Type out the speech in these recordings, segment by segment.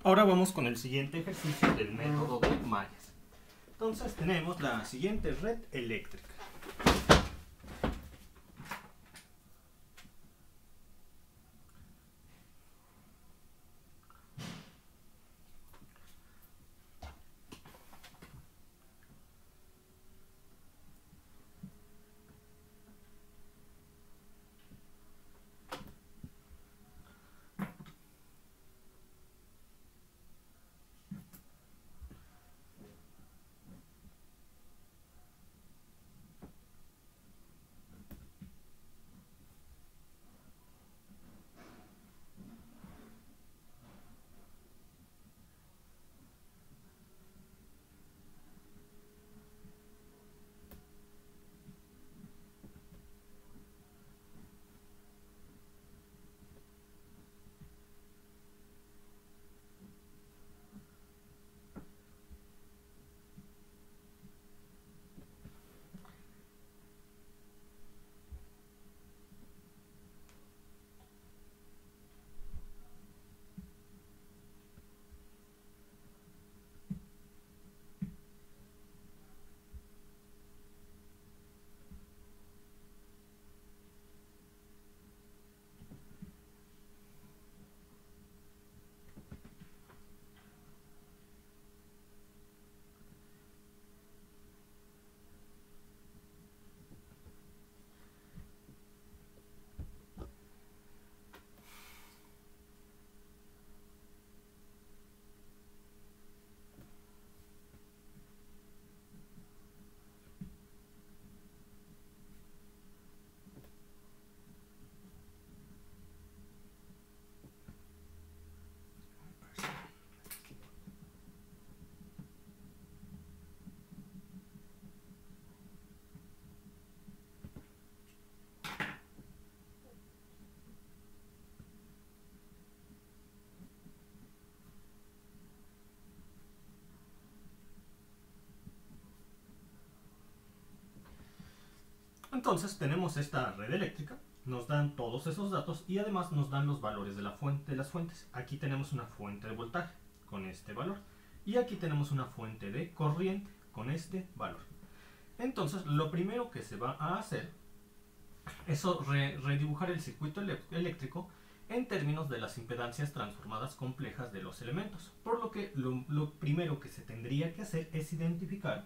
Ahora vamos con el siguiente ejercicio del método de mallas. Entonces tenemos la siguiente red eléctrica. Entonces tenemos esta red eléctrica, nos dan todos esos datos y además nos dan los valores de las fuentes. Aquí tenemos una fuente de voltaje con este valor y aquí tenemos una fuente de corriente con este valor. Entonces lo primero que se va a hacer es redibujar el circuito eléctrico en términos de las impedancias transformadas complejas de los elementos, por lo que lo primero que se tendría que hacer es identificar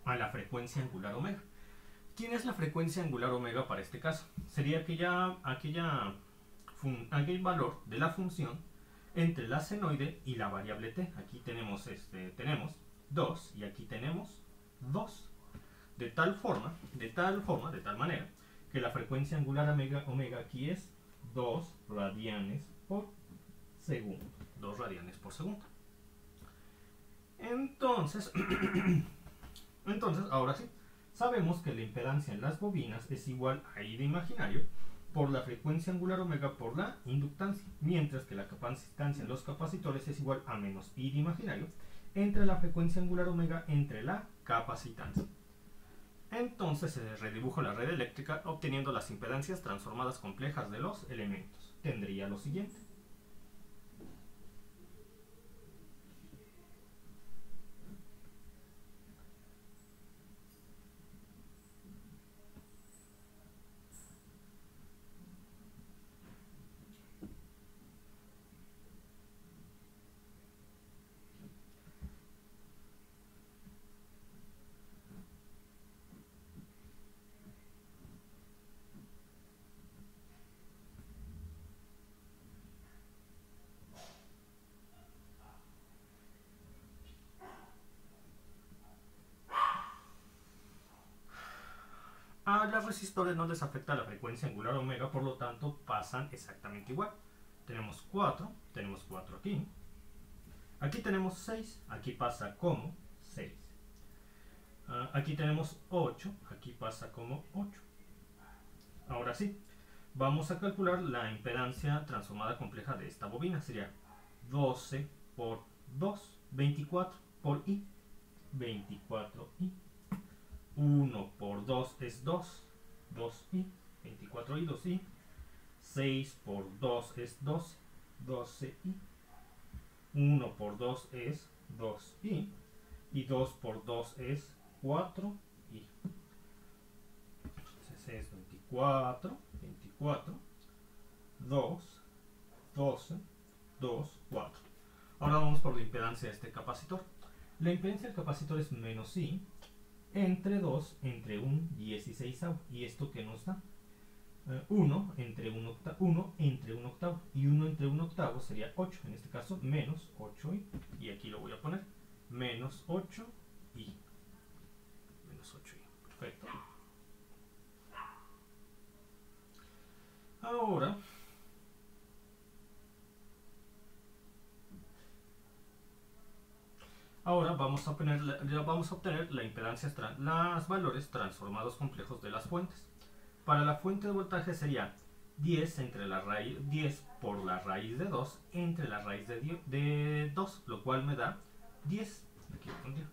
a la frecuencia angular omega. ¿Quién es la frecuencia angular omega para este caso? Sería aquel valor de la función entre la senoide y la variable t. Aquí tenemos 2 y aquí tenemos 2. De tal manera, que la frecuencia angular omega aquí es 2 radianes por segundo. 2 radianes por segundo. Entonces, ahora sí. Sabemos que la impedancia en las bobinas es igual a I de imaginario por la frecuencia angular omega por la inductancia, mientras que la capacitancia en los capacitores es igual a menos I de imaginario entre la frecuencia angular omega entre la capacitancia. Entonces se redibuja la red eléctrica obteniendo las impedancias transformadas complejas de los elementos. Tendría lo siguiente. A los resistores no les afecta la frecuencia angular omega, por lo tanto pasan exactamente igual. Tenemos 4 aquí. Aquí tenemos 6, aquí pasa como 6. Aquí tenemos 8, aquí pasa como 8. Ahora sí, vamos a calcular la impedancia transformada compleja de esta bobina. Sería 12 por 2, 24 por I, 24I. 1 por 2 es 2, 2i, 24i, 2i. 6 por 2 es 12, 12i. 1 por 2 es 2i, y 2 por 2 es 4i. Entonces es 24, 2, 12, 2, 4. Ahora vamos por la impedancia de este capacitor. La impedancia del capacitor es menos i entre 2 entre un 16avo. ¿Y esto qué nos da? 1 entre 1 octavo, y 1 entre 1 octavo sería 8, en este caso menos 8i, y aquí lo voy a poner, menos 8i, perfecto. Ahora vamos a obtener la impedancia, los valores transformados complejos de las fuentes. Para la fuente de voltaje sería 10 entre la raíz 10 por la raíz de 2 entre la raíz de 2, lo cual me da 10. Aquí lo pondría.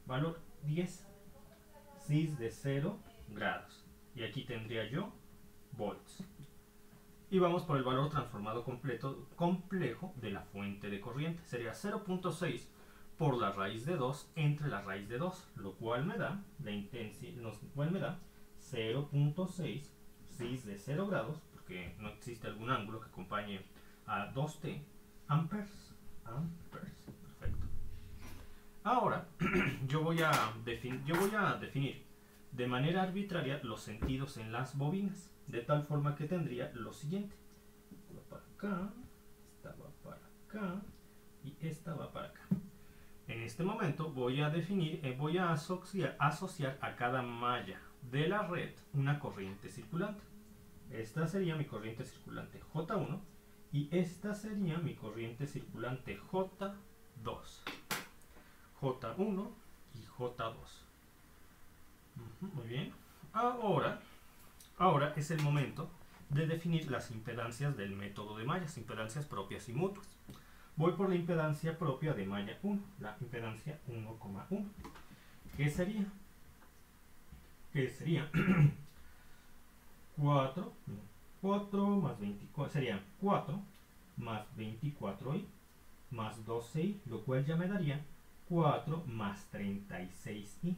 Valor 10 cis de 0 grados. Y aquí tendría yo volts. Y vamos por el valor transformado complejo de la fuente de corriente. Sería 0.6 por la raíz de 2 entre la raíz de 2, lo cual me da 0.6 cis de 0 grados, porque no existe algún ángulo que acompañe a 2t, amperes. Perfecto. Ahora yo voy a definir de manera arbitraria los sentidos en las bobinas, de tal forma que tendría lo siguiente: esta va para acá, esta va para acá y esta va para acá. En este momento voy a asociar a cada malla de la red una corriente circulante. Esta sería mi corriente circulante J1 y esta sería mi corriente circulante J2. J1 y J2. Muy bien. Ahora es el momento de definir las impedancias del método de mallas, impedancias propias y mutuas. Voy por la impedancia propia de malla 1, la impedancia 1,1. ¿Qué sería? 4 más 24, sería 4 más 24i más 12i, lo cual ya me daría 4 más 36i.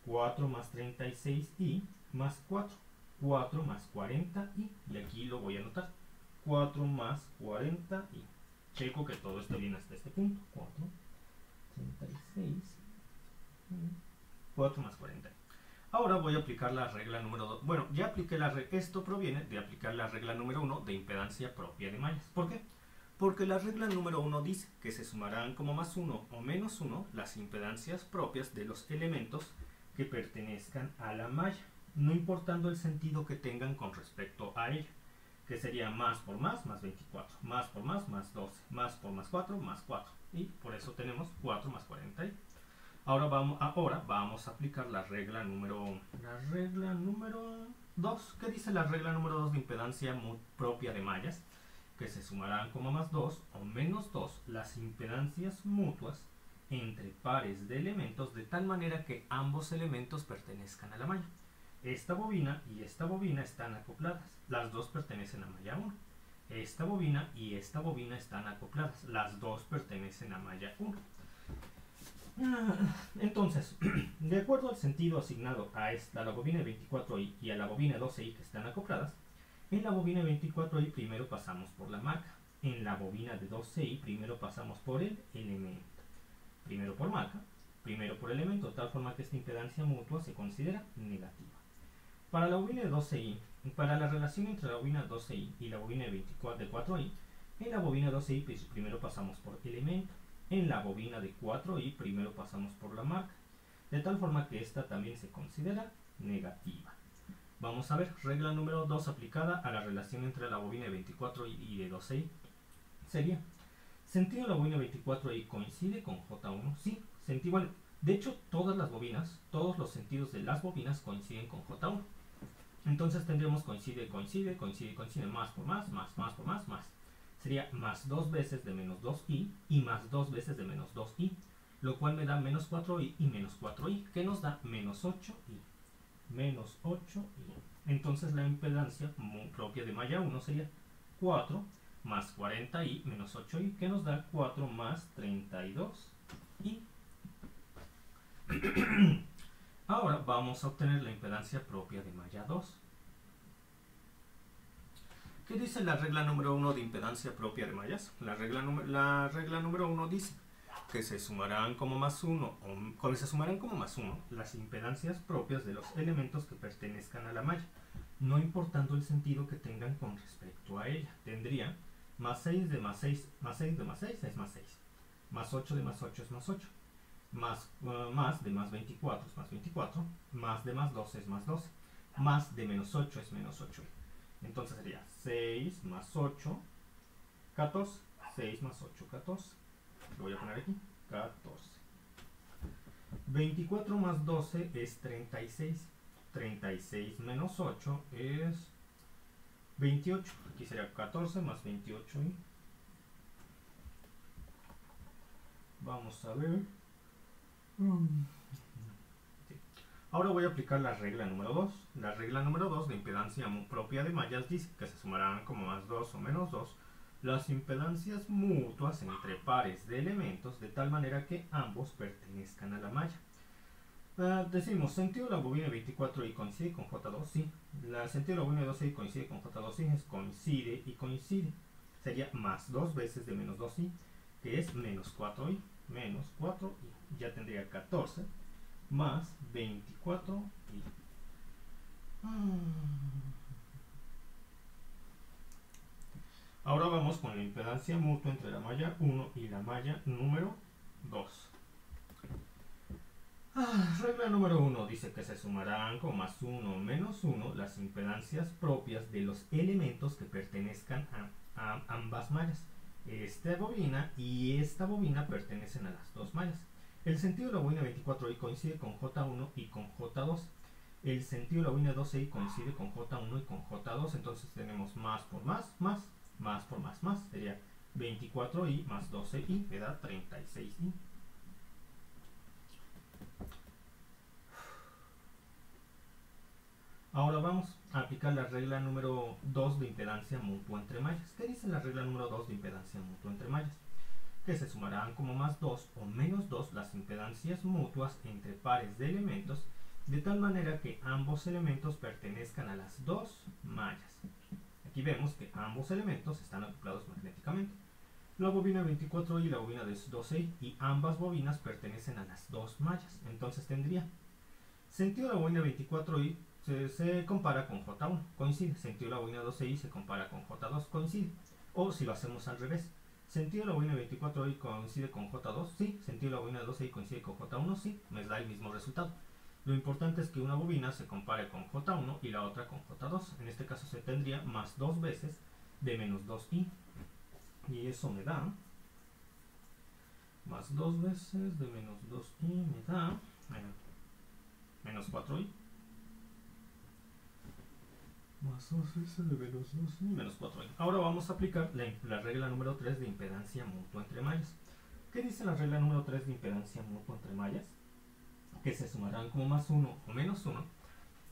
4 más 36i más 4 más 40i, y aquí lo voy a anotar, 4 más 40i. Checo que todo esté bien hasta este punto. 4, 36, 4 más 40. Ahora voy a aplicar la regla número 2. Bueno, ya apliqué la regla. Esto proviene de aplicar la regla número 1 de impedancia propia de mallas. ¿Por qué? Porque la regla número 1 dice que se sumarán como más 1 o menos 1 las impedancias propias de los elementos que pertenezcan a la malla, no importando el sentido que tengan con respecto a ella, que sería más por más 24, más por más 12, más por más 4, más 4. Y por eso tenemos 4 más 40. Ahora vamos a aplicar la regla número 2. ¿Qué dice la regla número 2 de impedancia propia de mallas? Que se sumarán como más 2 o menos 2 las impedancias mutuas entre pares de elementos, de tal manera que ambos elementos pertenezcan a la malla. Esta bobina y esta bobina están acopladas. Las dos pertenecen a malla 1. Esta bobina y esta bobina están acopladas. Las dos pertenecen a malla 1. Entonces, de acuerdo al sentido asignado a la bobina 24i y a la bobina 12i que están acopladas, en la bobina 24i primero pasamos por la marca. En la bobina de 12i primero pasamos por el elemento. Primero por marca, primero por elemento, de tal forma que esta impedancia mutua se considera negativa. Para la bobina de 12i, para la relación entre la bobina 12i y la bobina de 4i, en la bobina 12i primero pasamos por elemento, en la bobina de 4i primero pasamos por la marca, de tal forma que esta también se considera negativa. Vamos a ver, regla número 2 aplicada a la relación entre la bobina de 24i y de 12i sería: ¿sentido de la bobina 24i coincide con J1? Sí, sentido. Bueno, de hecho, todas las bobinas, todos los sentidos de las bobinas coinciden con J1. Entonces tendremos coincide, más por más, más por más. Sería más 2 veces de menos 2i y más 2 veces de menos 2i, lo cual me da menos 4i y menos 4i, que nos da menos 8i. Menos 8i. Entonces la impedancia propia de malla 1 sería 4 más 40i menos 8i, que nos da 4 más 32i. Ahora vamos a obtener la impedancia propia de malla 2. ¿Qué dice la regla número 1 de impedancia propia de mallas? La regla número 1 dice que se sumarán como más 1 las impedancias propias de los elementos que pertenezcan a la malla, no importando el sentido que tengan con respecto a ella. Tendría más 6 de más 6, más 6 de más 6 es más 6, más 8 de más 8 es más 8, más de más 24 es más 24, más de más 12 es más 12, más de menos 8 es menos 8. Entonces sería 6 más 8, 14, 6 más 8, 14. Lo voy a poner aquí, 14. 24 más 12 es 36. 36 menos 8 es 28. Aquí sería 14 más 28. Y vamos a ver. Ahora voy a aplicar la regla número 2. La regla número 2 de impedancia propia de mallas dice que se sumarán como más 2 o menos 2 las impedancias mutuas entre pares de elementos de tal manera que ambos pertenezcan a la malla. Decimos, sentido de la bobina 24i coincide con J2, sí. La sentido de la bobina 12i coincide con J2, sí. Es coincide y coincide. Sería más 2 veces de menos 2i, que es menos 4i. Menos 4i. Ya tendría 14 más 24i. Ahora vamos con la impedancia mutua entre la malla 1 y la malla número 2. Regla número 1 dice que se sumarán con más 1 o menos 1 las impedancias propias de los elementos que pertenezcan a ambas mallas. Esta bobina y esta bobina pertenecen a las dos mallas. El sentido de la bobina 24i coincide con J1 y con J2. El sentido de la bobina 12i coincide con J1 y con J2. Entonces tenemos más por más, más por más. Sería 24i más 12i, me da 36i. Ahora vamos a aplicar la regla número 2 de impedancia mutua entre mallas. ¿Qué dice la regla número 2 de impedancia mutua entre mallas? Que se sumarán como más 2 o menos 2 las impedancias mutuas entre pares de elementos de tal manera que ambos elementos pertenezcan a las dos mallas. Aquí vemos que ambos elementos están acoplados magnéticamente. La bobina 24i y la bobina 12i, y ambas bobinas pertenecen a las dos mallas. Entonces tendría sentido de la bobina 24i se compara con J1, coincide. Sentido de la bobina 12i se compara con J2, coincide. O si lo hacemos al revés, sentido de la bobina 24i coincide con J2, sí. Sentido de la bobina 12i coincide con J1, sí. Me da el mismo resultado. Lo importante es que una bobina se compare con J1 y la otra con J2. En este caso se tendría más 2 veces de menos 2i. Y eso me da más 2 veces de menos 2i, me da menos 4i. Más 2 veces de menos 2i, menos 4i. Ahora vamos a aplicar la regla número 3 de impedancia mutua entre mallas. ¿Qué dice la regla número 3 de impedancia mutua entre mallas? Que se sumarán como más 1 o menos 1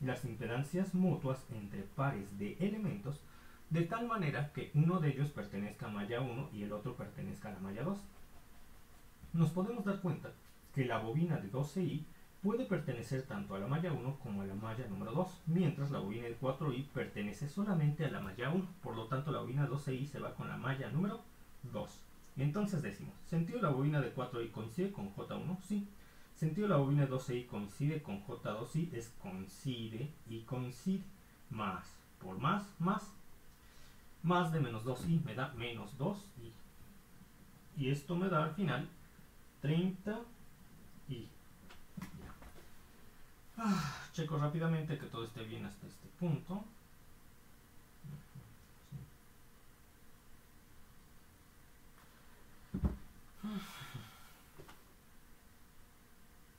las impedancias mutuas entre pares de elementos de tal manera que uno de ellos pertenezca a malla 1 y el otro pertenezca a la malla 2. Nos podemos dar cuenta que la bobina de 12i puede pertenecer tanto a la malla 1 como a la malla número 2, mientras la bobina de 4i pertenece solamente a la malla 1, por lo tanto la bobina 12i se va con la malla número 2. Entonces decimos, ¿sentido de la bobina de 4i coincide con J1? Sí. Sentido de la bobina 12i coincide con J2, sí. Es coincide y coincide. Más por más, más de menos 2i me da menos 2i. Y esto me da al final 30i. Checo rápidamente que todo esté bien hasta este punto.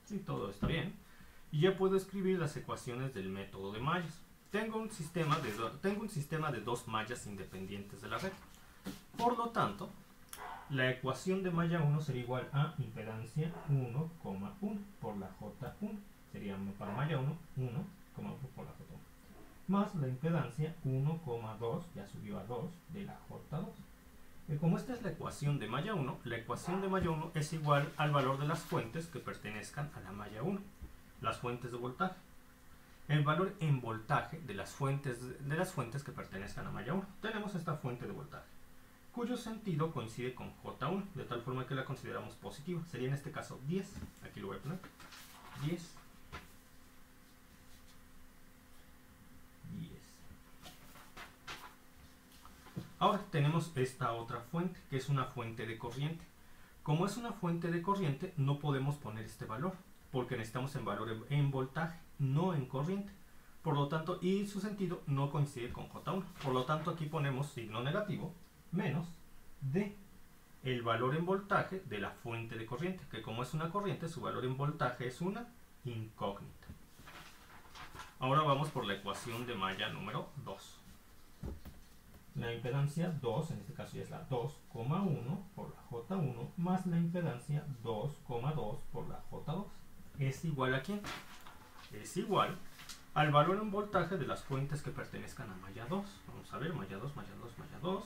Sí, todo está bien. Y ya puedo escribir las ecuaciones del método de mallas. Tengo un sistema de dos mallas independientes de la red. Por lo tanto, la ecuación de malla 1 sería igual a impedancia 1,1 por la J1. Sería para malla 1, 1,1 por la J1. Más la impedancia 1,2, ya subió a 2, de la J2. Como esta es la ecuación de malla 1, la ecuación de malla 1 es igual al valor de las fuentes que pertenezcan a la malla 1, las fuentes de voltaje. El valor en voltaje de las fuentes que pertenezcan a malla 1. Tenemos esta fuente de voltaje, cuyo sentido coincide con J1, de tal forma que la consideramos positiva. Sería en este caso 10. Aquí lo voy a poner. 10. Ahora tenemos esta otra fuente, que es una fuente de corriente. Como es una fuente de corriente, no podemos poner este valor, porque necesitamos en valor en voltaje, no en corriente. Por lo tanto, y su sentido no coincide con J1. Por lo tanto, aquí ponemos signo negativo, menos de el valor en voltaje de la fuente de corriente, que como es una corriente, su valor en voltaje es una incógnita. Ahora vamos por la ecuación de malla número 2. La impedancia 2, en este caso ya es la 2,1 por la J1 más la impedancia 2,2 por la J2. ¿Es igual a quién? Es igual al valor en voltaje de las fuentes que pertenezcan a malla 2. Vamos a ver, malla 2, malla 2, malla 2.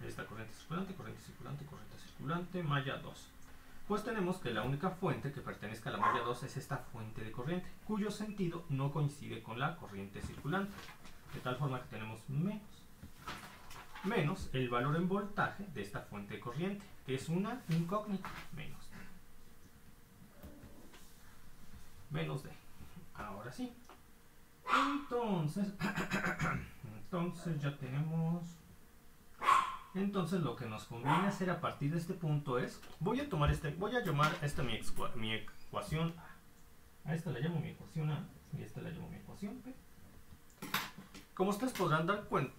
Esta corriente circulante, corriente circulante, corriente circulante, malla 2. Pues tenemos que la única fuente que pertenezca a la malla 2 es esta fuente de corriente, cuyo sentido no coincide con la corriente circulante. De tal forma que tenemos menos el valor en voltaje de esta fuente de corriente, que es una incógnita, menos D. Ahora sí. Entonces ya tenemos. Entonces lo que nos conviene hacer a partir de este punto es, voy a llamar esta mi ecuación A. A esta la llamo mi ecuación A y a esta la llamo mi ecuación B. Como ustedes podrán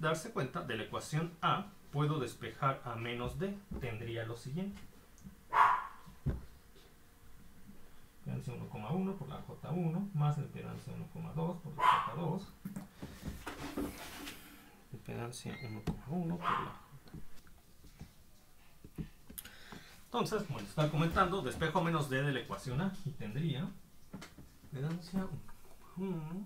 darse cuenta, de la ecuación A puedo despejar a menos D. Tendría lo siguiente. Impedancia 1,1 por la J1 más la impedancia 1,2 por la J2. Impedancia 1,1 por la J. Entonces, como les estaba comentando, despejo menos D de la ecuación A y tendría impedancia 1,1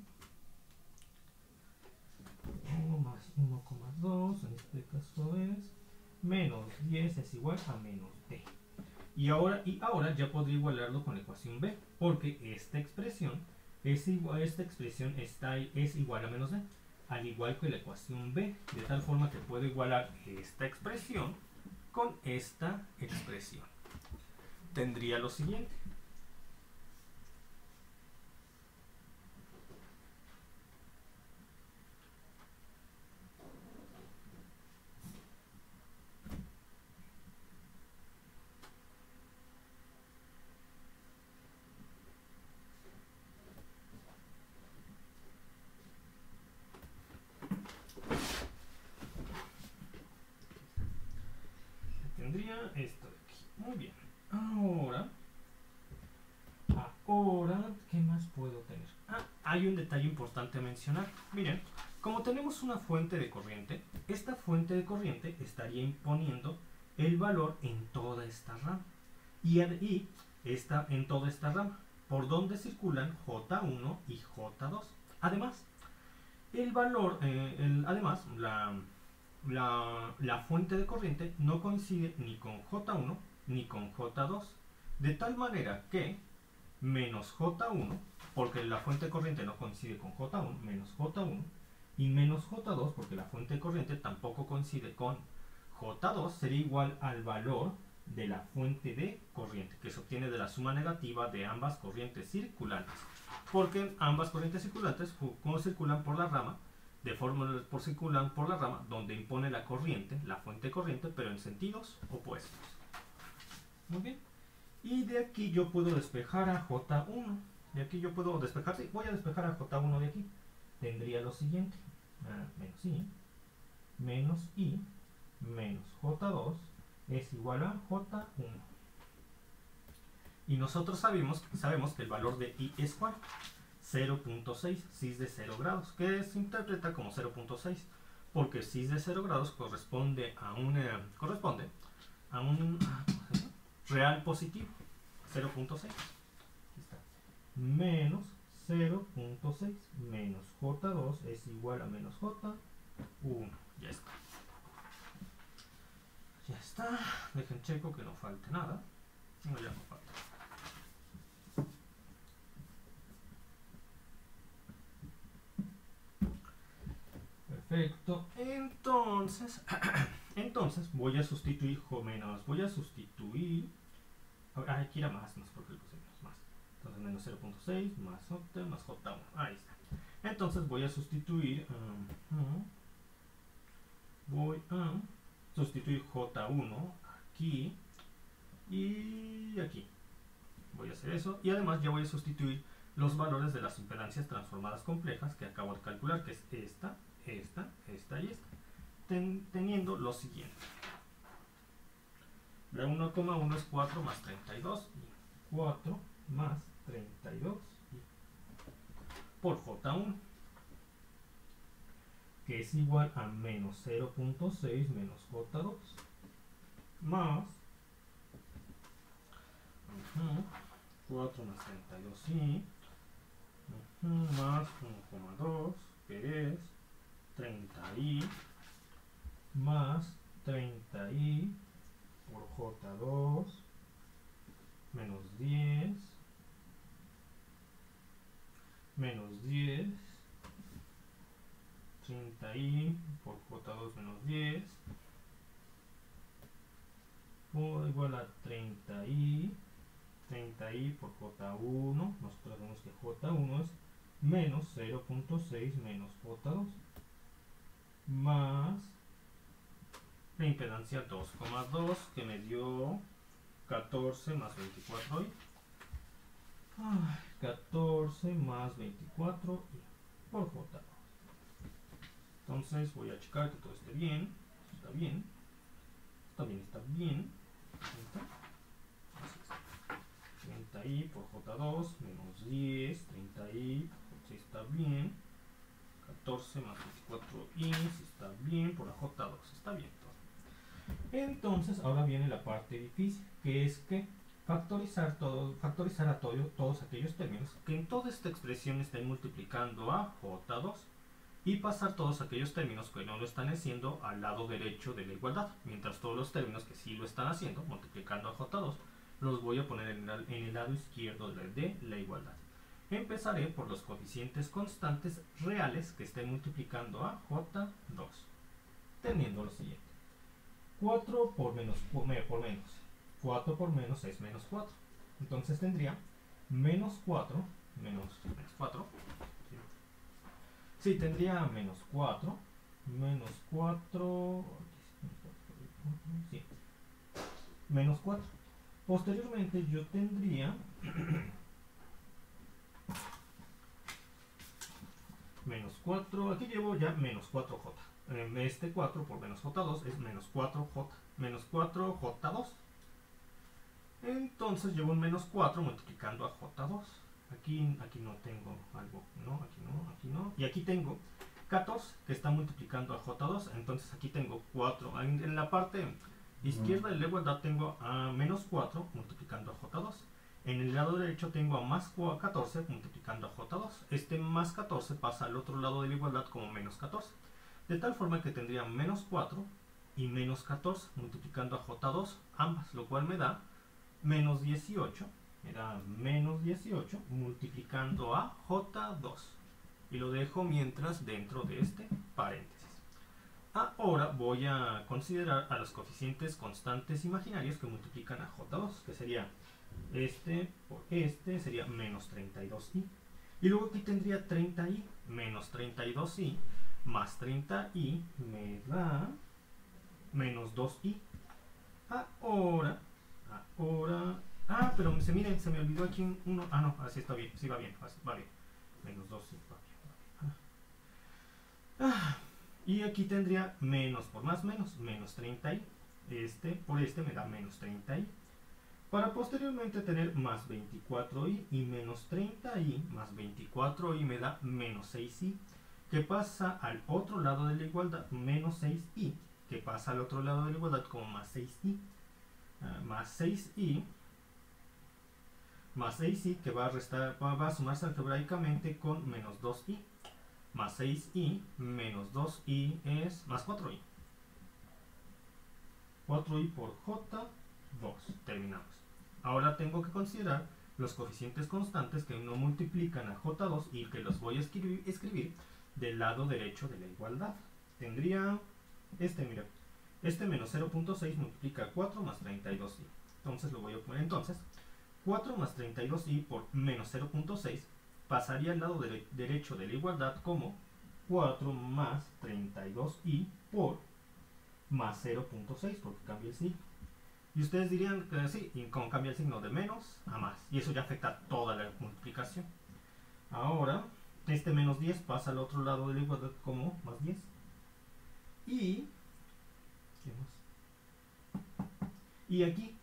más 1,2, en este caso es menos 10 es igual a menos D. Y ahora ya podría igualarlo con la ecuación B, porque esta expresión es igual a menos D, al igual que la ecuación B, de tal forma que puedo igualar esta expresión con esta expresión. Tendría lo siguiente. Tendría esto de aquí. Muy bien. Ahora, ¿qué más puedo tener? Hay un detalle importante a mencionar. Miren, como tenemos una fuente de corriente, esta fuente de corriente estaría imponiendo el valor en toda esta rama. Y en toda esta rama, por donde circulan J1 y J2. Además, el valor, la fuente de corriente no coincide ni con J1 ni con J2, de tal manera que menos J1, porque la fuente de corriente no coincide con J1, menos J1, y menos J2, porque la fuente de corriente tampoco coincide con J2, sería igual al valor de la fuente de corriente, que se obtiene de la suma negativa de ambas corrientes circulantes, porque ambas corrientes circulantes circulan por la rama, circulan por la rama donde impone la corriente, la fuente de corriente, pero en sentidos opuestos. Muy bien. Y de aquí yo puedo despejar a J1. De aquí yo puedo despejar, sí, voy a despejar a J1 de aquí. Tendría lo siguiente. Menos I menos J2 es igual a J1. Y nosotros sabemos que el valor de I es ¿cuál? 0.6, cis de 0 grados, que se interpreta como 0.6, porque cis de 0 grados corresponde a un real positivo, 0.6. Menos 0.6 menos J2 es igual a menos J1. Ya está. Ya está. Dejen checo que no falte nada. No, ya no falta. Perfecto. Entonces voy a sustituir menos. Voy a sustituir. Aquí era más, no sé por qué le puse más. Entonces menos 0.6 más J más J1. Ahí está. Entonces voy a sustituir. Voy a sustituir J1 aquí y aquí. Voy a hacer eso. Y además ya voy a sustituir los valores de las impedancias transformadas complejas que acabo de calcular, que es esta y esta, teniendo lo siguiente. La 1,1 es 4 más 32 y 4 más 32 por J1, que es igual a menos 0.6 menos J2 más 4 más 32 y más 1,2, que es 30i más 30i por J2 menos 10 30i por J2 menos 10 igual a 30i por J1. Nosotros vemos que J1 es menos 0.6 menos J2 más la impedancia 2,2 que me dio 14 más 24 y 14 más 24 y por J2. Entonces voy a checar que todo esté bien. Está bien. Está bien. 30i por J2 menos 10, 30i, si está bien, 14 más 24i, si está bien, por la J2, está bien todo. Entonces ahora viene la parte difícil, que es que factorizar a todos aquellos términos que en toda esta expresión estén multiplicando a J2 y pasar todos aquellos términos que no lo están haciendo al lado derecho de la igualdad, mientras todos los términos que sí lo están haciendo, multiplicando a J2, los voy a poner en el lado izquierdo de la igualdad. Empezaré por los coeficientes constantes reales que estén multiplicando a J2, teniendo lo siguiente. 4 por menos. 4 por menos es menos 4. Entonces tendría menos 4, menos 4. Sí, tendría menos 4, sí, menos 4. Posteriormente yo tendría menos 4, aquí llevo ya menos 4J. Este 4 por menos J2 es menos 4J, menos 4J2. Entonces llevo un menos 4 multiplicando a J2. Aquí no tengo algo, no, aquí no. Y aquí tengo 14 que está multiplicando a J2. Entonces aquí tengo 4. En la parte izquierda de la igualdad tengo a menos 4 multiplicando a J2. En el lado derecho tengo a más 14 multiplicando a J2. Este más 14 pasa al otro lado de la igualdad como menos 14. De tal forma que tendría menos 4 y menos 14 multiplicando a J2 ambas, lo cual me da menos 18. Me da menos 18 multiplicando a J2. Y lo dejo mientras dentro de este paréntesis. Ahora voy a considerar a los coeficientes constantes imaginarios que multiplican a J2, que sería este por este, sería menos 32i. Y luego aquí tendría 30i menos 32i más 30i me da menos 2i. Ahora, pero miren, se me olvidó aquí uno. No, así está bien, sí va bien, va bien. Menos 2i, va bien. Y aquí tendría menos por más menos 30i. Por este me da menos 30i. Para posteriormente tener más 24i y menos 30i más 24i me da menos 6i, que pasa al otro lado de la igualdad, menos 6i, que pasa al otro lado de la igualdad como más 6i. Más 6i que va a sumarse algebraicamente con menos 2i. Más 6i menos 2i es más 4i. 4i por j2. Terminamos. Ahora tengo que considerar los coeficientes constantes que no multiplican a j2 y que los voy a escribir del lado derecho de la igualdad. Tendría mira, menos 0.6 multiplica 4 más 32i. Entonces lo voy a poner 4 más 32i por menos 0.6 pasaría al lado derecho de la igualdad como 4 más 32i por más 0.6 porque cambia el signo. Y ustedes dirían que sí, y con cambia el signo de menos a más. Y eso ya afecta toda la multiplicación. Ahora, menos 10 pasa al otro lado de la igualdad como más 10. Y, ¿qué más? Y aquí,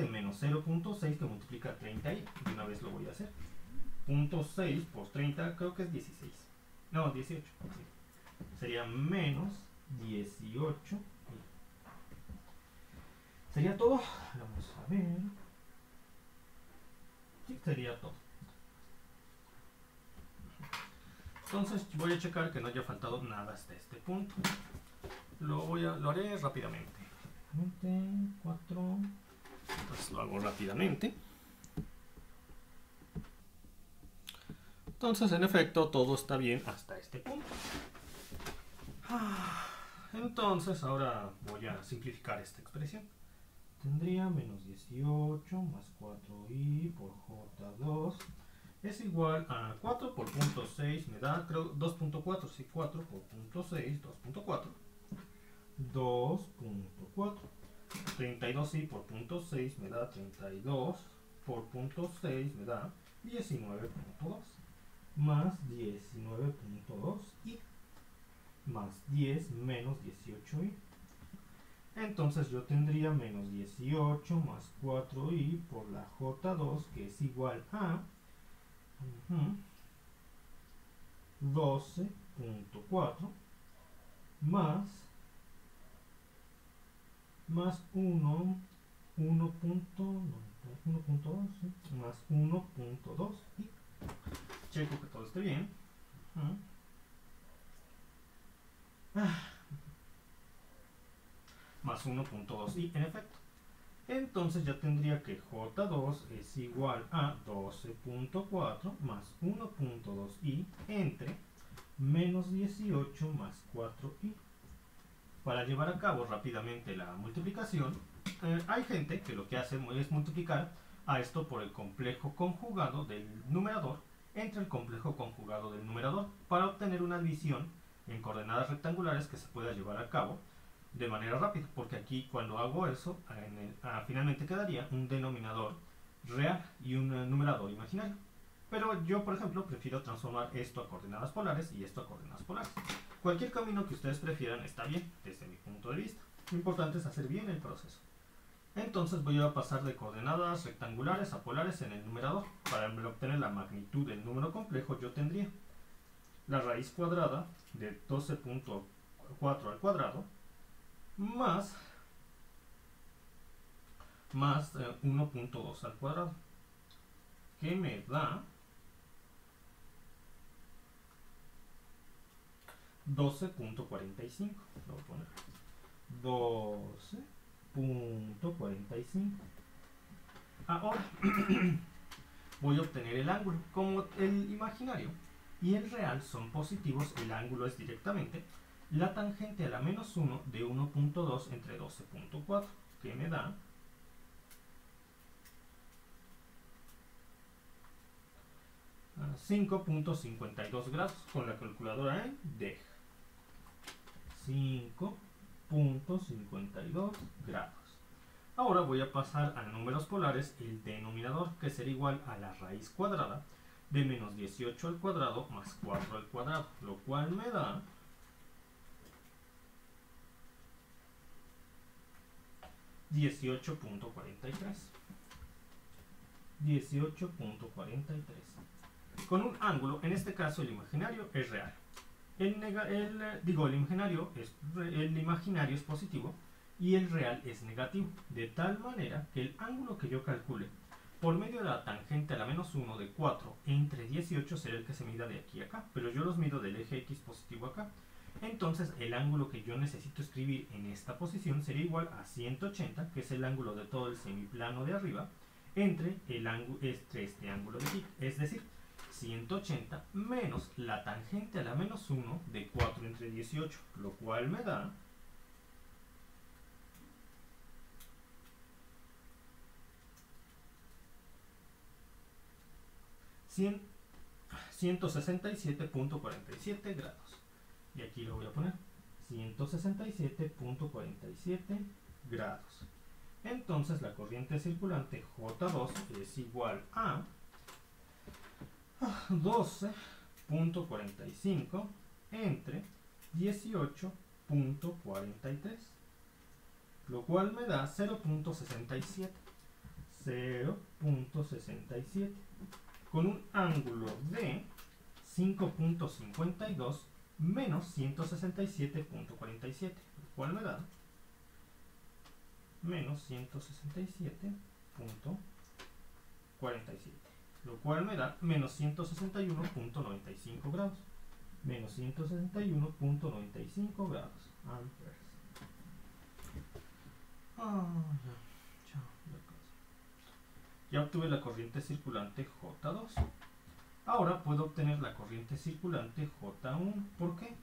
menos 0.6 que multiplica 30i. De una vez lo voy a hacer. 0.6 por 30 creo que es 16. No, 18. Sí. Sería menos 18. ¿Sería todo? Vamos a ver. Sí, sería todo. Entonces voy a checar que no haya faltado nada hasta este punto. Lo haré rápidamente. 4. Entonces lo hago rápidamente. Entonces, en efecto, todo está bien hasta este punto. Entonces, ahora voy a simplificar esta expresión. Tendría menos 18 más 4i por j2 es igual a 4 por punto 6 me da, creo, 2.4, sí, 4 por punto 6, 2.4, 2.4, 32i por punto 6 me da 32, por punto 6 me da 19.2, más 19.2 y más 10 menos 18i. Entonces yo tendría menos 18 más 4i por la j2 que es igual a 12.4 más 1.2 más 1.2 y checo que todo esté bien. Más 1.2 y en efecto. Entonces ya tendría que J2 es igual a 12.4 más 1.2i entre menos 18 más 4i. Para llevar a cabo rápidamente la multiplicación, hay gente que lo que hace es multiplicar a esto por el complejo conjugado del numerador entre el complejo conjugado del numerador para obtener una división en coordenadas rectangulares que se pueda llevar a cabo de manera rápida, porque aquí cuando hago eso finalmente quedaría un denominador real y un numerador imaginario, pero yo por ejemplo prefiero transformar esto a coordenadas polares y esto a coordenadas polares. Cualquier camino que ustedes prefieran está bien desde mi punto de vista, lo importante es hacer bien el proceso. Entonces voy a pasar de coordenadas rectangulares a polares en el numerador. Para obtener la magnitud del número complejo yo tendría la raíz cuadrada de 12.4 al cuadrado más 1.2 al cuadrado, que me da 12.45. Lo voy a poner 12.45. Ahora voy a obtener el ángulo. Como el imaginario y el real son positivos, el ángulo es directamente la tangente a la menos 1 de 1.2 entre 12.4, que me da 5.52 grados con la calculadora en DEG. 5.52 grados. Ahora voy a pasar a números polares el denominador, que será igual a la raíz cuadrada de menos 18 al cuadrado más 4 al cuadrado, lo cual me da 18.43. 18.43. Con un ángulo, en este caso el imaginario es real. El imaginario es positivo y el real es negativo, de tal manera que el ángulo que yo calcule por medio de la tangente a la menos 1 de 4 entre 18 será el que se mida de aquí a acá, pero yo los mido del eje X positivo acá. Entonces el ángulo que yo necesito escribir en esta posición sería igual a 180, que es el ángulo de todo el semiplano de arriba, entre este ángulo de aquí. Es decir, 180 menos la tangente a la menos 1 de 4 entre 18, lo cual me da 167.47 grados. Y aquí lo voy a poner 167.47 grados. Entonces la corriente circulante J2 es igual a 12.45 entre 18.43, lo cual me da 0.67 con un ángulo de 5.52 menos 167.47, lo cual me da menos 167.47, lo cual me da menos 161.95 grados. Menos 161.95 grados amperes. Ya obtuve la corriente circulante J2. Ahora puedo obtener la corriente circulante J1. ¿Por qué?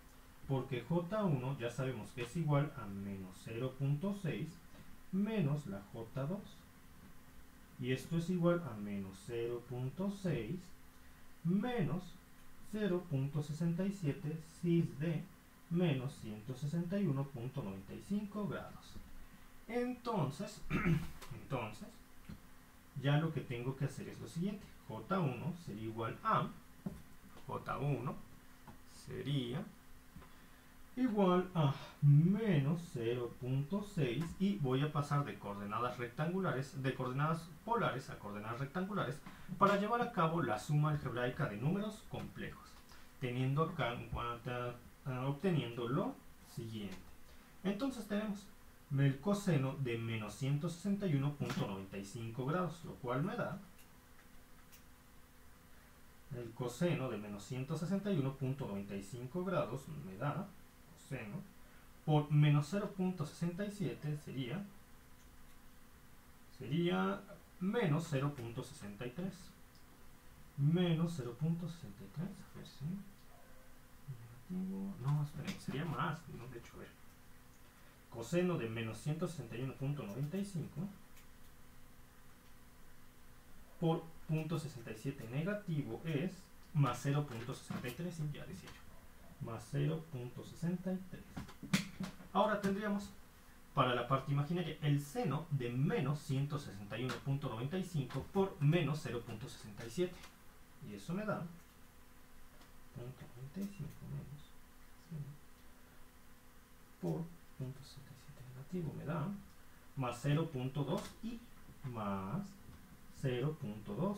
Porque J1 ya sabemos que es igual a menos 0.6 menos la J2. Y esto es igual a menos 0.6 menos 0.67 cis de menos 161.95 grados. Entonces, ya lo que tengo que hacer es lo siguiente. J1 sería igual a menos 0.6 y voy a pasar de coordenadas rectangulares, de coordenadas polares a coordenadas rectangulares para llevar a cabo la suma algebraica de números complejos, teniendo acá en cuenta, obteniendo lo siguiente. Entonces tenemos el coseno de menos 161.95 grados, lo cual me da el coseno de menos 161.95 grados me da coseno por menos 0.67 sería menos 0.63 menos 0.63, a ver si negativo, no, esperen, sería más, no, de hecho, a ver, coseno de menos 161.95 por 0.67 negativo es más 0.63, ya decía yo, más 0.63. Ahora tendríamos para la parte imaginaria el seno de menos 161.95 por menos 0.67, y eso me da 0.95 menos 0 por 0.67 negativo me da más 0.2 y más 0.2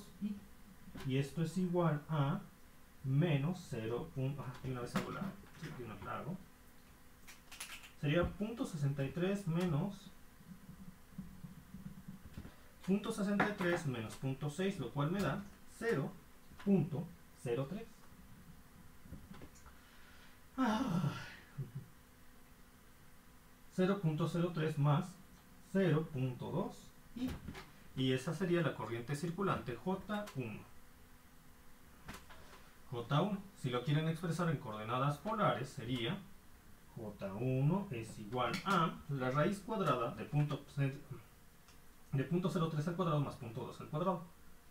y esto es igual a menos 0. De una vez hago la hago. Sería 0.63 menos 0.63 menos 0.6, lo cual me da 0.03. 0.03 más 0.2 y esa sería la corriente circulante J1. J1, si lo quieren expresar en coordenadas polares, sería J1 es igual a la raíz cuadrada de 0.03 al cuadrado más 0.2 al cuadrado,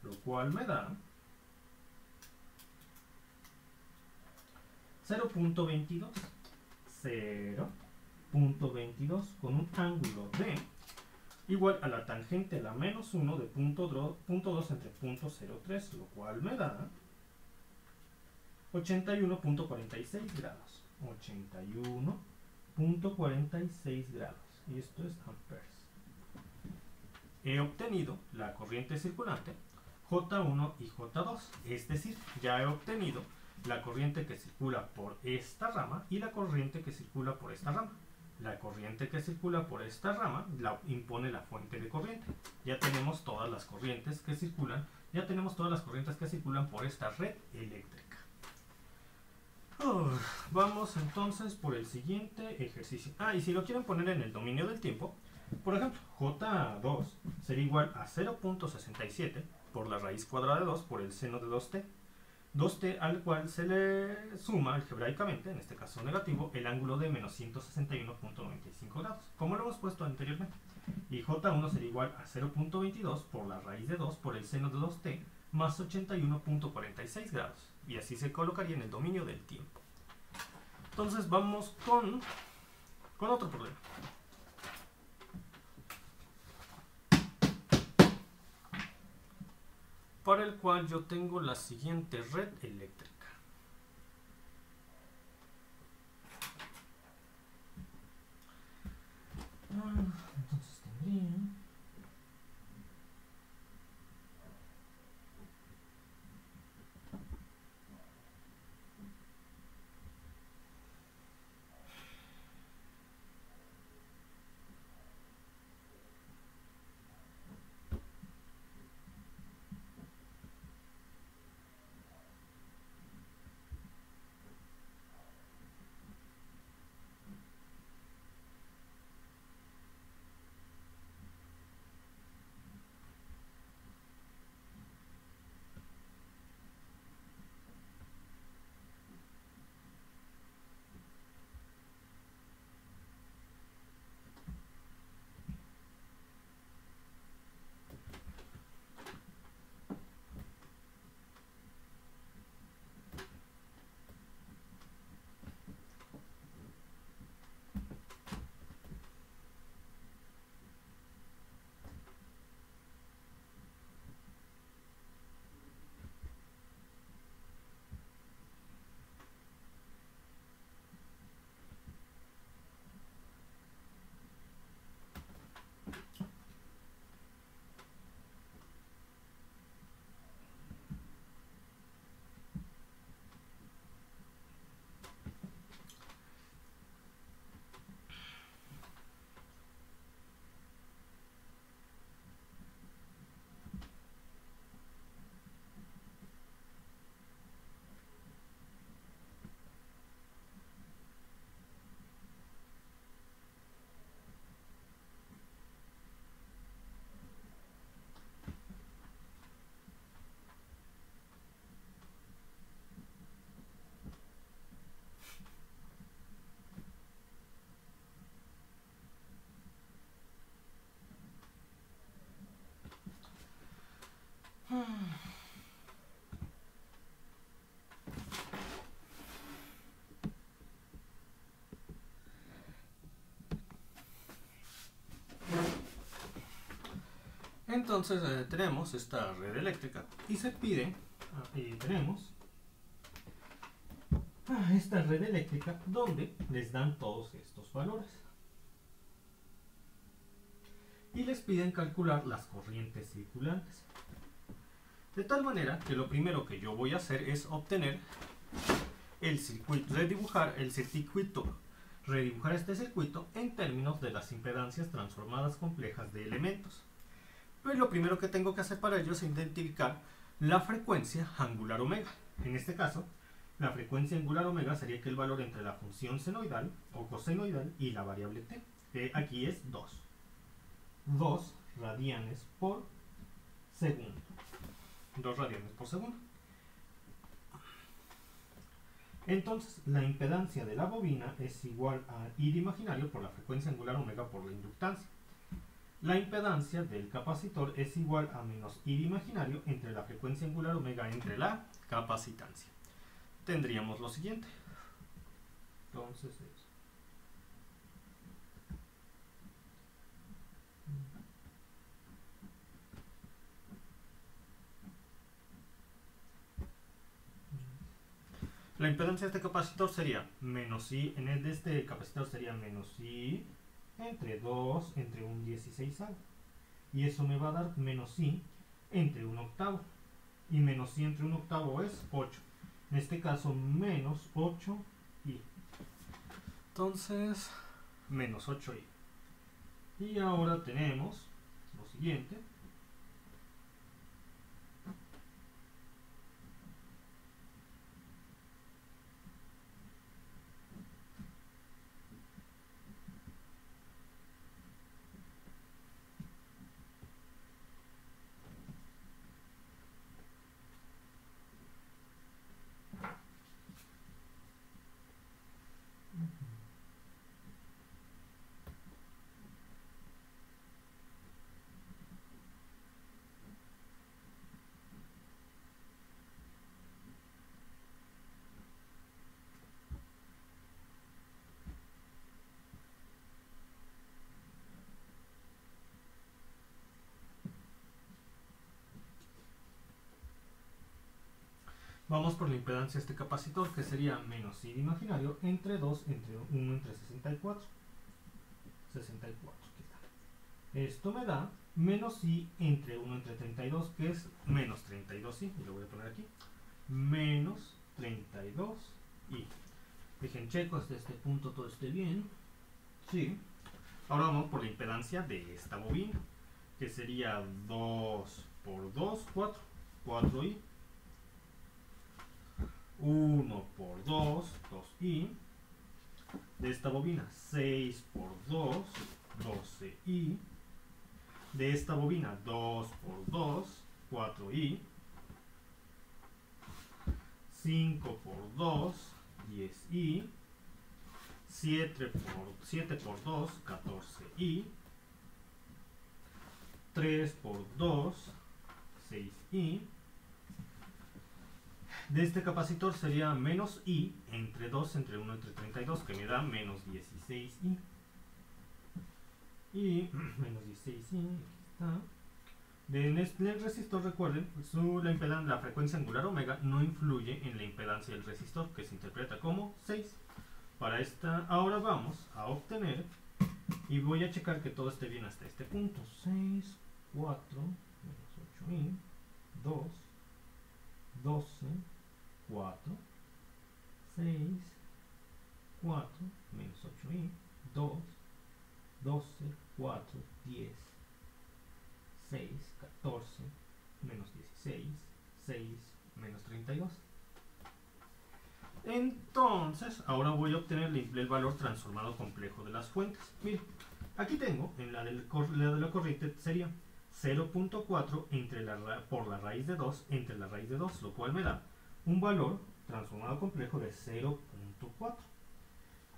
lo cual me da 0.22. 0.22 con un ángulo de igual a la tangente a la menos 1 de 0.2 entre 0.03, lo cual me da 81.46 grados. 81.46 grados. Y esto es amperes. He obtenido la corriente circulante J1 y J2. Es decir, ya he obtenido la corriente que circula por esta rama y la corriente que circula por esta rama. La corriente que circula por esta rama la impone la fuente de corriente. Ya tenemos todas las corrientes que circulan, por esta red eléctrica. Vamos entonces por el siguiente ejercicio. Y si lo quieren poner en el dominio del tiempo, por ejemplo, J2 sería igual a 0.67 por la raíz cuadrada de 2 por el seno de 2t. 2t al cual se le suma algebraicamente, en este caso negativo, el ángulo de menos 161.95 grados, como lo hemos puesto anteriormente. Y J1 sería igual a 0.22 por la raíz de 2 por el seno de 2t más 81.46 grados. Y así se colocaría en el dominio del tiempo. Entonces vamos con otro problema. Para el cual yo tengo la siguiente red eléctrica. Entonces tendría... Entonces tenemos esta red eléctrica y se pide, y tenemos esta red eléctrica donde les dan todos estos valores y les piden calcular las corrientes circulantes. De tal manera que lo primero que yo voy a hacer es obtener el circuito, redibujar este circuito en términos de las impedancias transformadas complejas de elementos. Pues lo primero que tengo que hacer para ello es identificar la frecuencia angular omega. En este caso, la frecuencia angular omega sería que el valor entre la función senoidal o cosenoidal y la variable t, que aquí es 2 radianes por segundo. 2 radianes por segundo. Entonces, la impedancia de la bobina es igual a I imaginario por la frecuencia angular omega por la inductancia. La impedancia del capacitor es igual a menos I imaginario entre la frecuencia angular omega entre la capacitancia. Tendríamos lo siguiente. Entonces la impedancia de este capacitor sería menos I, en el de este capacitor sería menos I entre 2 entre un 16 y eso me va a dar menos I entre un octavo, y menos I entre un octavo es 8, en este caso menos 8I, entonces menos 8I. Y ahora tenemos lo siguiente. Vamos por la impedancia de este capacitor, que sería menos I de imaginario entre 2 entre 1 entre 64. 64, ¿qué tal? Esto me da menos I entre 1 entre 32, que es menos 32I. Y lo voy a poner aquí. Menos 32I. Dejen checo hasta este punto todo esté bien. Sí. Ahora vamos por la impedancia de esta bobina, que sería 2 por 2, 4. 4I. 1 por 2, 2i. De esta bobina, 6 por 2, 12i. De esta bobina, 2 por 2, 4i. 5 por 2, 10i. 7 por 2, 14i. 3 por 2, 6i. De este capacitor sería menos I entre 2 entre 1 entre 32, que me da menos 16I. Y menos 16I, aquí está. En el resistor, recuerden, la frecuencia angular omega no influye en la impedancia del resistor, que se interpreta como 6. Para esta, ahora vamos a obtener, y voy a checar que todo esté bien hasta este punto. 6, 4, menos 8i, 2, 12, 4, 6, 4, menos 8i, 2, 12, 4, 10, 6, 14, menos 16, 6, menos 32. Entonces, ahora voy a obtener el valor transformado complejo de las fuentes. Miren, aquí tengo, en la de la corriente sería 0.4 por la raíz de 2 entre la raíz de 2, lo cual me da un valor transformado complejo de 0.4.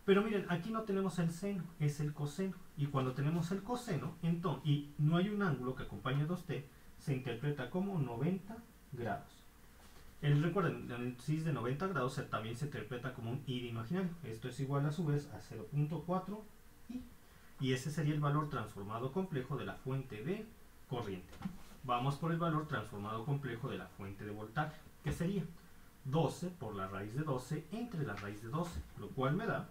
Pero miren, aquí no tenemos el seno, es el coseno. Y cuando tenemos el coseno, entonces, y no hay un ángulo que acompañe a 2t, se interpreta como 90 grados. Recuerden, el cis de 90 grados también se interpreta como un I de imaginario. Esto es igual a su vez a 0.4 I. Y ese sería el valor transformado complejo de la fuente de corriente. Vamos por el valor transformado complejo de la fuente de voltaje, que sería 12 por la raíz de 12 entre la raíz de 12, lo cual me da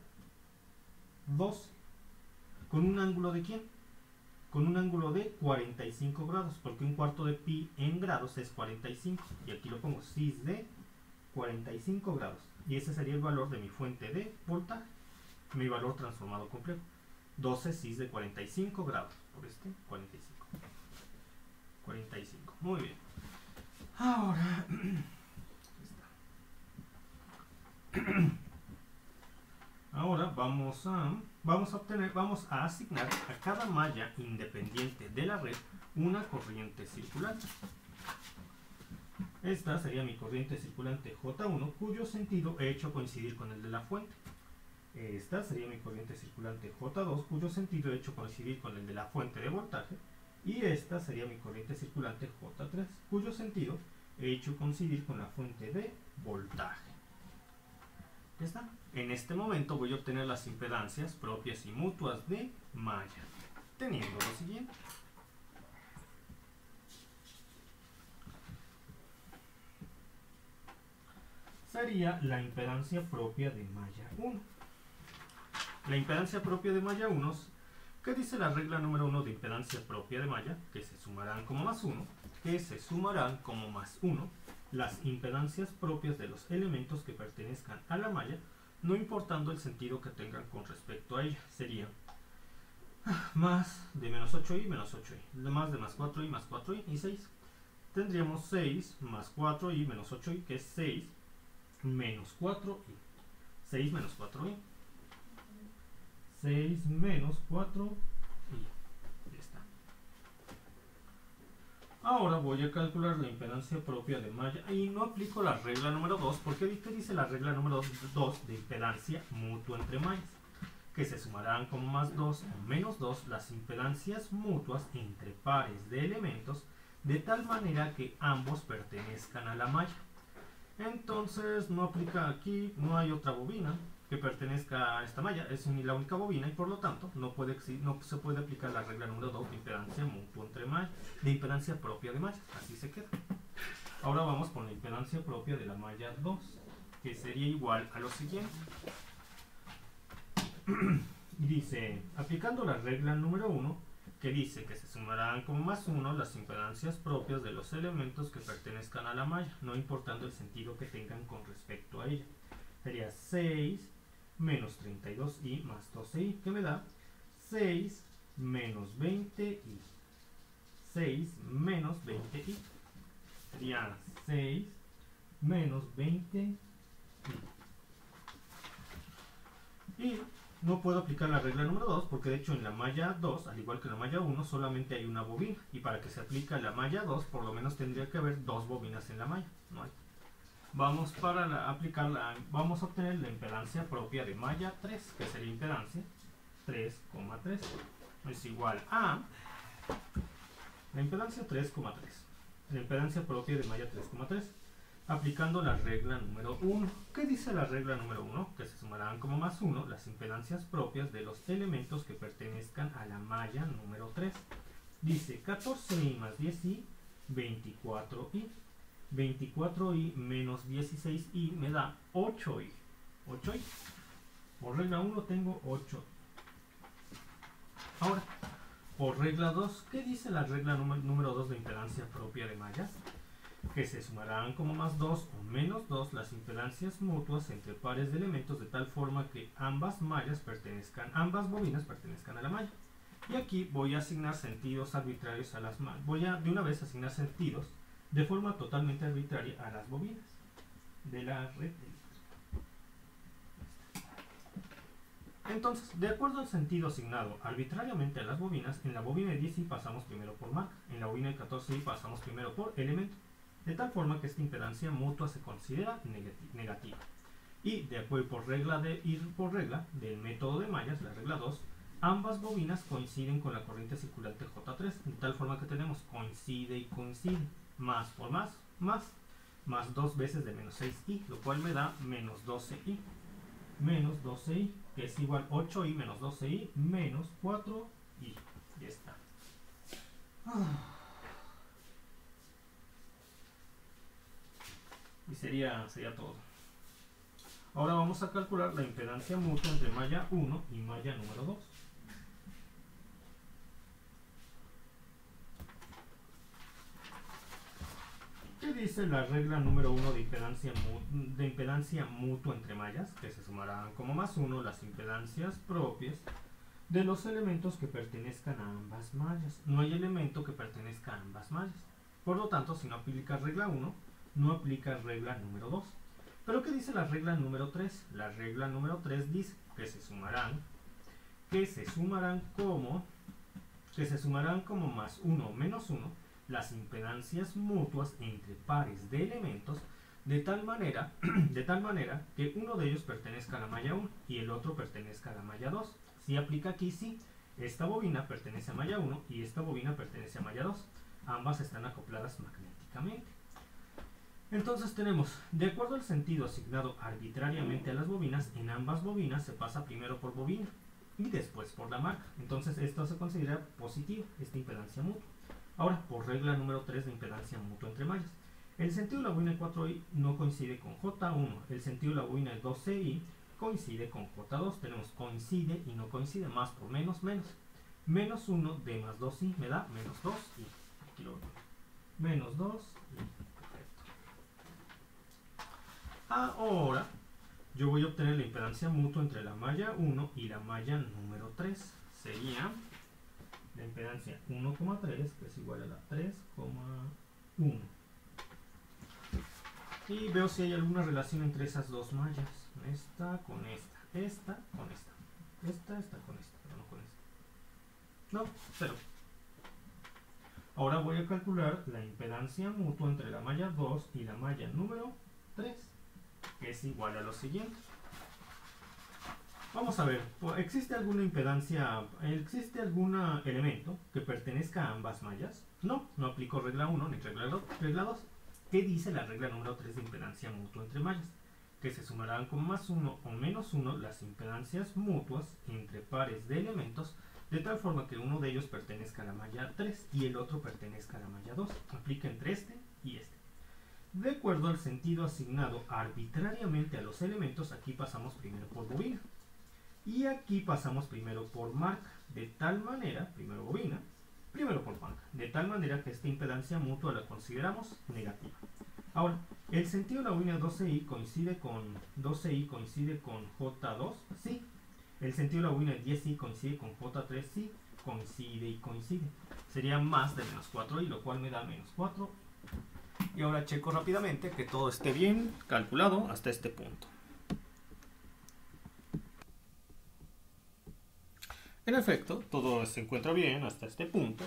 12. ¿Con un ángulo de quién? Con un ángulo de 45 grados, porque un cuarto de pi en grados es 45. Y aquí lo pongo, cis de 45 grados. Y ese sería el valor de mi fuente de voltaje, mi valor transformado complejo. 12 cis de 45 grados, por este 45. 45, muy bien. Ahora... Ahora vamos a asignar a cada malla independiente de la red una corriente circulante. Esta sería mi corriente circulante J1, cuyo sentido he hecho coincidir con el de la fuente. Esta sería mi corriente circulante J2, cuyo sentido he hecho coincidir con el de la fuente de voltaje. Y esta sería mi corriente circulante J3, cuyo sentido he hecho coincidir con la fuente de voltaje. Ya está. En este momento voy a obtener las impedancias propias y mutuas de malla, teniendo lo siguiente. Sería la impedancia propia de malla 1. La impedancia propia de malla 1, ¿qué dice la regla número 1 de impedancia propia de malla? Que se sumarán como más 1, que se sumarán como más 1 las impedancias propias de los elementos que pertenezcan a la malla, no importando el sentido que tengan con respecto a ella. Sería más de menos 8i menos 8i, más de más 4i más 4i y 6. Tendríamos 6 más 4i menos 8i, que es 6 menos 4i. 6 menos 4i. 6 menos 4i. Ya está. Ahora voy a calcular la impedancia propia de malla y no aplico la regla número 2, porque ¿qué dice la regla número 2 de impedancia mutua entre mallas? Que se sumarán como más 2 o menos 2 las impedancias mutuas entre pares de elementos, de tal manera que ambos pertenezcan a la malla. Entonces no aplica aquí, no hay otra bobina que pertenezca a esta malla, es la única bobina y por lo tanto no se puede aplicar la regla número 2 de impedancia mutua entre mallas, de impedancia propia de mallas, así se queda. Ahora vamos con la impedancia propia de la malla 2, que sería igual a lo siguiente. Y dice, aplicando la regla número 1, que dice que se sumarán como más 1 las impedancias propias de los elementos que pertenezcan a la malla, no importando el sentido que tengan con respecto a ella. Sería 6 menos 32i más 12i, que me da 6 menos 20i. 6 menos 20i. Sería 6 menos 20i. Y no puedo aplicar la regla número 2 porque de hecho en la malla 2, al igual que en la malla 1, solamente hay una bobina. Y para que se aplique la malla 2, por lo menos tendría que haber dos bobinas en la malla. No hay. Vamos vamos a obtener la impedancia propia de malla 3, que sería impedancia 3,3. Es igual a la impedancia 3,3. La impedancia propia de malla 3,3. Aplicando la regla número 1. ¿Qué dice la regla número 1? Que se sumarán como más 1 las impedancias propias de los elementos que pertenezcan a la malla número 3. Dice 14i más 10i, 24i. 24i menos 16i me da 8i. 8i. Por regla 1 tengo 8. Ahora, por regla 2, ¿qué dice la regla número 2 de impedancia propia de mallas? Que se sumarán como más 2 o menos 2 las impedancias mutuas entre pares de elementos de tal forma que ambas bobinas pertenezcan a la malla. Y aquí voy a asignar sentidos arbitrarios a las mallas. Voy a de una vez asignar sentidos de forma totalmente arbitraria a las bobinas de la red. Entonces, de acuerdo al sentido asignado arbitrariamente a las bobinas, en la bobina de 10i pasamos primero por marca, en la bobina de 14i pasamos primero por elemento, de tal forma que esta impedancia mutua se considera negativa. Y de acuerdo por regla del método de mallas, la regla 2, ambas bobinas coinciden con la corriente circulante J3, de tal forma que tenemos coincide y coincide, más por más 2 veces de menos 6i, lo cual me da menos 12i. Menos 12i, que es igual 8i menos 12i menos 4i. Ya está. Y sería todo. Ahora vamos a calcular la impedancia mutua entre malla 1 y malla número 2. ¿Qué dice la regla número 1 de impedancia mutua entre mallas? Que se sumarán como más 1 las impedancias propias de los elementos que pertenezcan a ambas mallas. No hay elemento que pertenezca a ambas mallas. Por lo tanto, si no aplica regla 1, no aplica regla número 2. ¿Pero qué dice la regla número 3? La regla número 3 dice que se sumarán como más 1 o menos 1 las impedancias mutuas entre pares de elementos de tal manera que uno de ellos pertenezca a la malla 1 y el otro pertenezca a la malla 2. Si aplica aquí, sí. Esta bobina pertenece a malla 1 y esta bobina pertenece a malla 2. Ambas están acopladas magnéticamente. Entonces tenemos, de acuerdo al sentido asignado arbitrariamente a las bobinas, en ambas bobinas se pasa primero por bobina y después por la marca. Entonces esto se considera positivo, esta impedancia mutua. Ahora, por regla número 3 de impedancia mutua entre mallas. El sentido de la bobina de 4i no coincide con J1. El sentido de la bobina de 12i coincide con J2. Tenemos coincide y no coincide, más por menos, menos. Menos 1 de más 2i me da menos 2i. Aquí lo veo. Menos 2i. Perfecto. Ahora, yo voy a obtener la impedancia mutua entre la malla 1 y la malla número 3. Sería la impedancia 1,3, que es igual a la 3,1. Y veo si hay alguna relación entre esas dos mallas. Esta con esta. Esta con esta. Esta con esta, pero no con esta. No, cero. Ahora voy a calcular la impedancia mutua entre la malla 2 y la malla número 3, que es igual a lo siguiente. Vamos a ver, ¿existe algún elemento que pertenezca a ambas mallas? No, no aplico regla 1 ni regla 2. ¿Qué dice la regla número 3 de impedancia mutua entre mallas? Que se sumarán con más 1 o menos 1 las impedancias mutuas entre pares de elementos de tal forma que uno de ellos pertenezca a la malla 3 y el otro pertenezca a la malla 2. Aplica entre este y este. De acuerdo al sentido asignado arbitrariamente a los elementos, aquí pasamos primero por bobina. Y aquí pasamos primero por marca. De tal manera, primero bobina, primero por marca. De tal manera que esta impedancia mutua la consideramos negativa. Ahora, ¿el sentido de la bobina 12i coincide con J2? Sí. ¿El sentido de la bobina 10i coincide con J3? Sí. Coincide y coincide. Sería más de menos 4i, lo cual me da menos 4. Y ahora checo rápidamente que todo esté bien calculado hasta este punto. En efecto, todo se encuentra bien hasta este punto.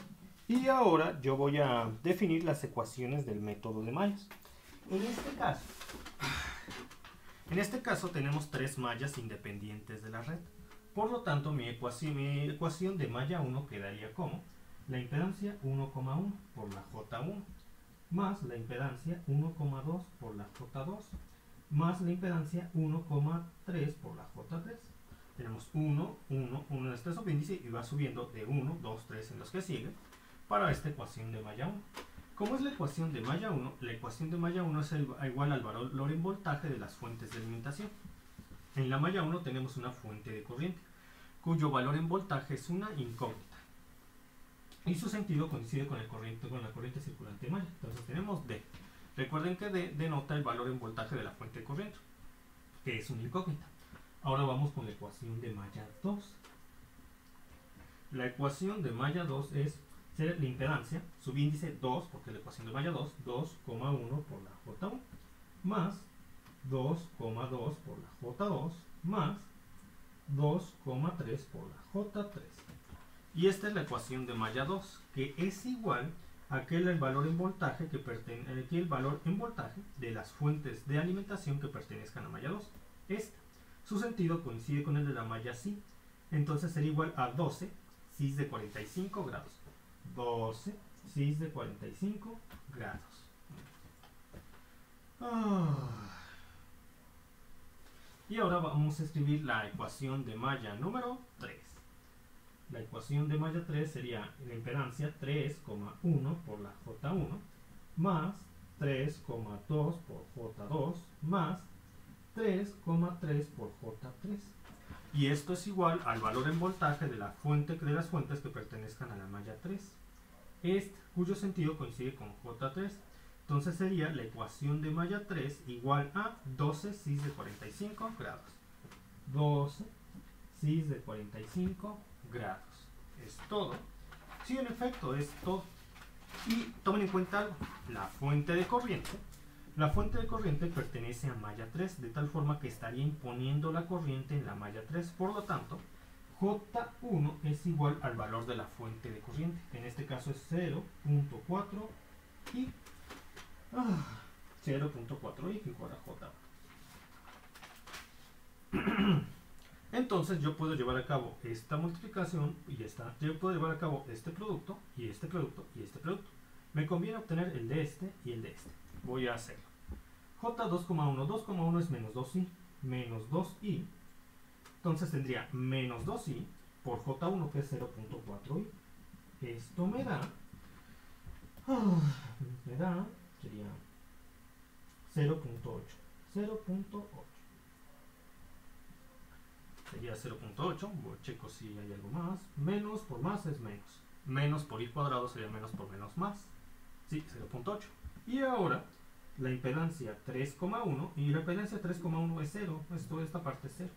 Y ahora yo voy a definir las ecuaciones del método de mallas. En este caso tenemos 3 mallas independientes de la red. Por lo tanto, mi ecuación de malla 1 quedaría como la impedancia 1,1 por la J1 más la impedancia 1,2 por la J2 más la impedancia 1,3 por la J3. Tenemos 1 en este subíndice y va subiendo de 1, 2, 3 en los que siguen para esta ecuación de malla 1. ¿Cómo es la ecuación de malla 1? La ecuación de malla 1 es igual al valor en voltaje de las fuentes de alimentación. En la malla 1 tenemos una fuente de corriente, cuyo valor en voltaje es una incógnita. Y su sentido coincide con la corriente circulante de malla. Entonces tenemos D. Recuerden que D denota el valor en voltaje de la fuente de corriente, que es una incógnita. Ahora vamos con la ecuación de malla 2. La ecuación de malla 2 es la impedancia, subíndice 2, porque la ecuación de malla 2, 2,1 por la J1, más 2,2 por la J2, más 2,3 por la J3. Y esta es la ecuación de malla 2, que es igual a que el valor en voltaje de las fuentes de alimentación que pertenezcan a malla 2. Su sentido coincide con el de la malla sí. Entonces sería igual a 12 cis de 45 grados. 12 cis de 45 grados. Y ahora vamos a escribir la ecuación de malla número 3. La ecuación de malla 3 sería la impedancia 3,1 por la J1 más 3,2 por J2 más 3,3 por J3. Y esto es igual al valor en voltaje de las fuentes que pertenezcan a la malla 3, cuyo sentido coincide con J3. Entonces sería la ecuación de malla 3 igual a 12 cis de 45 grados. 12 cis de 45 grados. Es todo. Sí, en efecto, es todo. Y tomen en cuenta algo. La fuente de corriente pertenece a malla 3, de tal forma que estaría imponiendo la corriente en la malla 3. Por lo tanto, J1 es igual al valor de la fuente de corriente, que en este caso es 0.4 y 0.4i igual a J1. Entonces yo puedo llevar a cabo esta multiplicación y yo puedo llevar a cabo este producto y este producto y este producto. Me conviene obtener el de este y el de este. Voy a hacerlo. J2,1, 2,1 es menos 2i, menos 2i. Entonces tendría menos 2i por J1, que es 0.4i. Esto me da, sería 0.8. Sería 0.8, checo si hay algo más. Menos por más es menos. Menos por i cuadrado sería menos por menos más. Sí, 0.8. Y ahora la impedancia 3,1 y la impedancia 3,1 es 0. Esta parte es 0.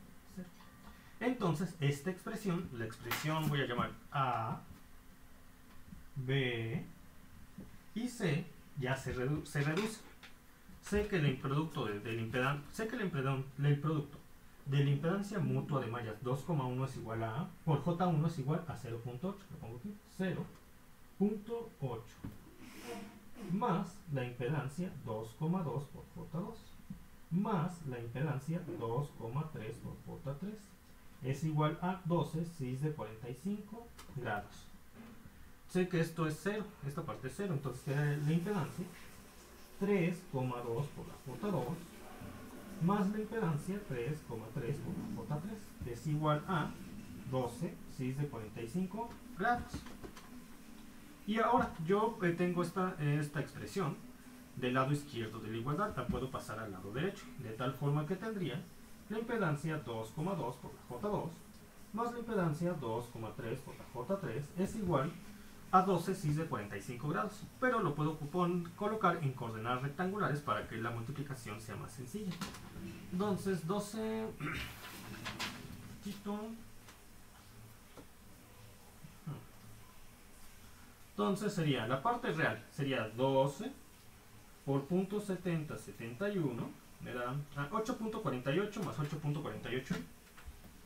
Entonces esta expresión, la expresión voy a llamar A, B y C, ya se reduce. Sé que el producto de la impedancia mutua de mallas 2,1 es igual a por J1 es igual a 0.8. Lo pongo aquí, 0.8 más la impedancia 2,2 por J2 más la impedancia 2,3 por J3 es igual a 12 cis de 45 grados. Sé que esto es 0, esta parte es 0, entonces queda la impedancia 3,2 por la J2 más la impedancia 3,3 por la J3 es igual a 12 cis de 45 grados. Y ahora yo tengo esta expresión del lado izquierdo de la igualdad, la puedo pasar al lado derecho, de tal forma que tendría la impedancia 2,2 por la J2 más la impedancia 2,3 por la J3 es igual a 12 cis de 45 grados, pero lo puedo colocar en coordenadas rectangulares para que la multiplicación sea más sencilla. Entonces 12 entonces sería la parte real, sería 12 por punto 70, 71, me da 8.48 más 8.48,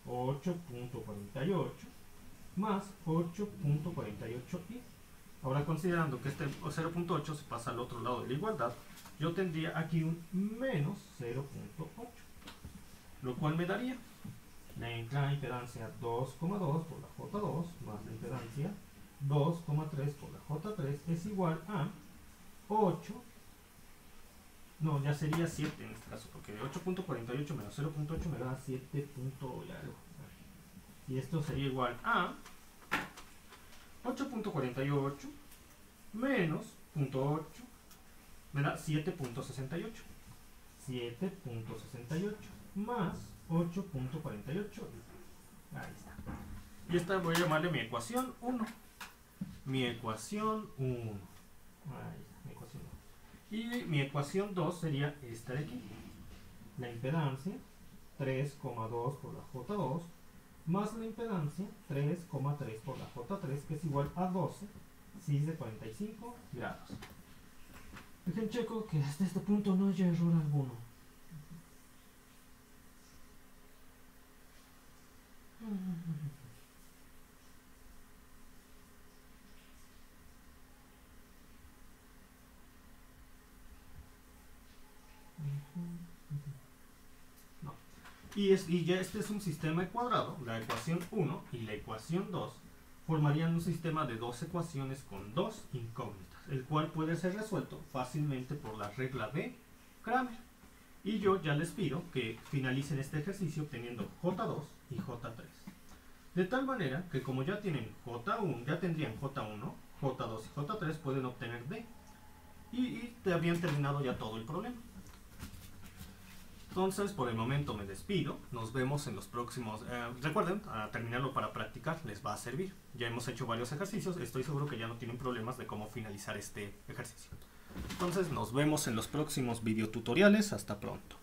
8.48 más 8.48i. Ahora considerando que este 0.8 se pasa al otro lado de la igualdad, yo tendría aquí un menos 0.8, lo cual me daría la impedancia 2,2 por la J2 más la impedancia 2,3 por la J3 es igual a 8, no, ya sería 7 en este caso, porque 8.48 menos 0.8 me da 7. Y esto sería igual a 8.48 menos 0.8 me da 7.68. 7.68 más 8.48. Ahí está. Y esta voy a llamarle mi ecuación 1. Mi ecuación 1. Ahí está, mi ecuación 1. Y mi ecuación 2 sería esta de aquí. La impedancia 3,2 por la J2 más la impedancia 3,3 por la J3, que es igual a 12 cis de 45 grados. Dejen checo que hasta este punto no haya error alguno. No. Y ya este es un sistema cuadrado, la ecuación 1 y la ecuación 2 formarían un sistema de dos ecuaciones con dos incógnitas, el cual puede ser resuelto fácilmente por la regla de Cramer. Y yo ya les pido que finalicen este ejercicio obteniendo J2 y J3. De tal manera que como ya tienen J1, ya tendrían J1, J2 y J3, pueden obtener D. Y te habían terminado ya todo el problema. Entonces, por el momento me despido. Nos vemos en los próximos... recuerden, a terminarlo para practicar les va a servir. Ya hemos hecho varios ejercicios. Estoy seguro que ya no tienen problemas de cómo finalizar este ejercicio. Entonces, nos vemos en los próximos videotutoriales. Hasta pronto.